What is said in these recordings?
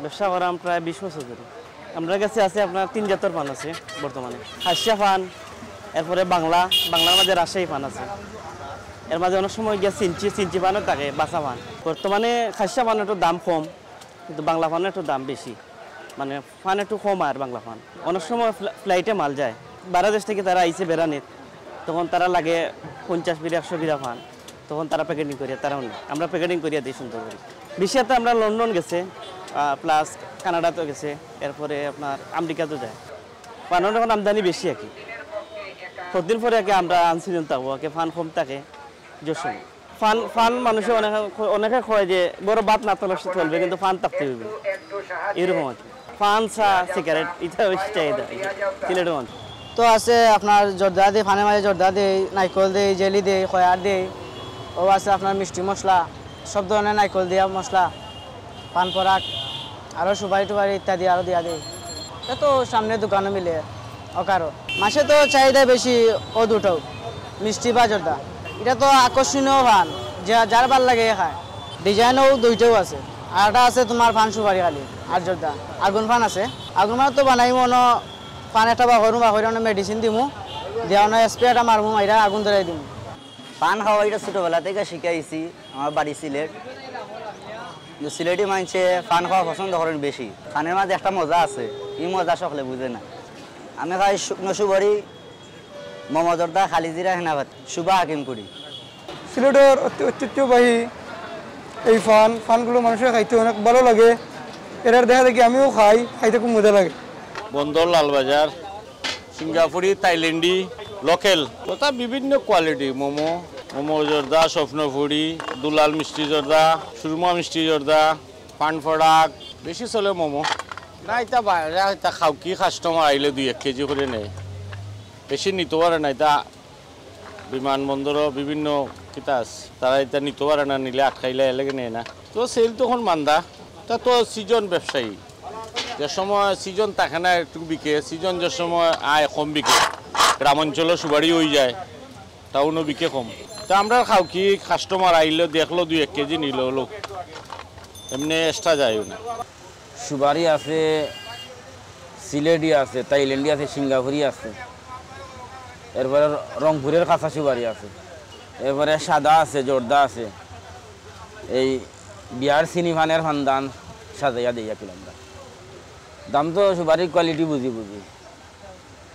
ব্যবসা করাম প্রায় 20 বছর ধরে। আমার কাছে আছে আপনার 3 জাতের পান আছে বর্তমানে। খাসিয়া পান, এরপরে বাংলার মাঝে রাজশাহী পান আছে। এর মাঝে অনেক সময় গিয়ে চিনচি পানও থাকে, বাসা পান। বর্তমানে খাসিয়া পানের একটু দাম কম, কিন্তু বাংলা পানের একটু দাম বেশি। মানে পান একটু কম আর বাংলা পান। অনেক সময় ফ্লাইটে মাল যায়, বাইরের দেশ থেকে তারা আইসে বেড়ানিত, তখন তারা লাগে 50 বিড়া 100 বিড়া পান, তখন তারা প্যাকেটিং করিয়া তারাও নেই, আমরা প্যাকেটিং করিয়া দিই সুন্দর করে। বিশেষত আমরা লন্ডন গেছে, প্লাস কানাডাতেও গেছে, এরপরে আপনার আমেরিকাতেও যায়। পানের এখন আমদানি বেশি আর কি। কতদিন পরে আগে আমরা আনসিজন থাকবো, আগে ফান কম থাকে যশো। ফান মানুষে অনেকে কয় যে বড় বাত না তোলা চলবে, কিন্তু ফান থাকতে হবে এরকম আর কি। ফান চা সিগারেট এটা বেশি চাহিদা সিলেটের মানুষ। তো আছে আপনার জর্দা দিই, ফানের মাঝে জর্দা দিই, নাইকল দিই, জেলি দিই, খয়ার দিই। ও আছে আপনার মিষ্টি মশলা, সব ধরনের নাইকল দিয়া মশলা, পান পরাগ, আরও সুপারি টুপারি ইত্যাদি আরও দিয়া দিই। তো সামনে দোকানও মিলে অকারও মাসে তো চাহিদা বেশি। ও দুটো মিষ্টি বা জর্দা, এটা তো আকর্ষণীয় ফান, যার ভাল লাগে খায়। ডিজাইনও দুইটাও আছে। আর একটা আছে তোমার ফান সুপারি খালি আর জর্দা। আগুন ফান আছে, আগুন ফান তো বানাই মনে পান একটা বাহরু বাহরে মেডিসিন দিমু, দেওয়া স্প্রে একটা মারমু, মাইরা আগুন ধরাই দিমু। পান খাওয়া এটা ছোটোবেলা থেকে শিখাইছি। আমার বাড়ি সিলেট, সিলেটি মানুষে পান খাওয়া পছন্দ করেন বেশি। পানের মাঝে একটা মজা আছে, এই মজা সকলে বুঝে না। আমি খাই শুকনো সুপারি, মমজর্দা, খালি জিরা, হেনাভাত, সুবা হাকিম করি। সিলেটের ঐতিহ্যবাহী এই ফানগুলো মানুষের খাইতে অনেক ভালো লাগে। এটার দেখা দেখি আমিও খাইতে খুব মজা লাগে। বন্দর, লালবাজার, সিঙ্গাপুরি, থাইল্যান্ডি, লোকেল তথা বিভিন্ন কোয়ালিটি মোমো জর্দা, স্বপ্নপুরি, দুলাল মিষ্টি জর্দা, সুরমা মিষ্টি জর্দা, পান ফড়াক বেশি চলে মোমো। না এটা বাইরে এটা খাও কি কাস্টমার আইলে 2-1 কেজি করে নেয়, বেশি নিতে পারে না। এটা বিমানবন্দরও বিভিন্ন কিতাস তারা এটা নিতে পারে না, নিলে আটকাইলে এলাকে নেয় না। তো সেল তখন মান্দা, তা তো সিজন ব্যবসায়ী, যে সময় সিজন থাকে না একটু বিকে, সিজন যে সময় আয় কম বিকে। গ্রামাঞ্চলে সুবাড়ি হয়ে যায়, টাউনও বিকে কম। তা আমরা খাও কি কাস্টমার আইলে দেখলো 2-1 কেজি নিল লোক, এমনি এক্সট্রা যায় না। সুবারি আছে, সিলেটি আছে, থাইল্যান্ডি আছে, সিঙ্গাপুরি আছে, এরপরে রংপুরের কাঁচা সুবারি আছে, এরপরে সাদা আছে, জর্দা আছে। এই বিহার চিনি ফানের ফান্দান সাজাইয়া দিয়া কিলাম দাম তো সুপারির কোয়ালিটি বুঝি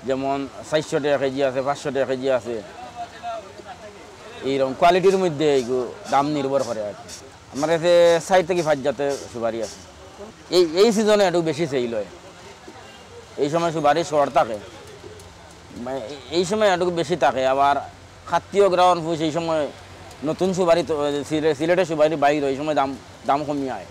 যেমন 400 টাকা কেজি আছে, 500 টাকা কেজি আছে। এইরকম কোয়ালিটির মধ্যে এইগুলো দাম নির্ভর করে আর কি। আমার কাছে 4 থেকে 5 জাতের সুপারি আছে। এই সিজনে একটু বেশি সেল হয়, এই সময় সুপারি শর্ট থাকে, এই সময় একটু বেশি থাকে। আবার খাতীয় গ্রাউন্ড ফুস এই সময় নতুন সুপারি, সিলেটের সুপারি বাইর, এই সময় দাম কমিয়ে হয়।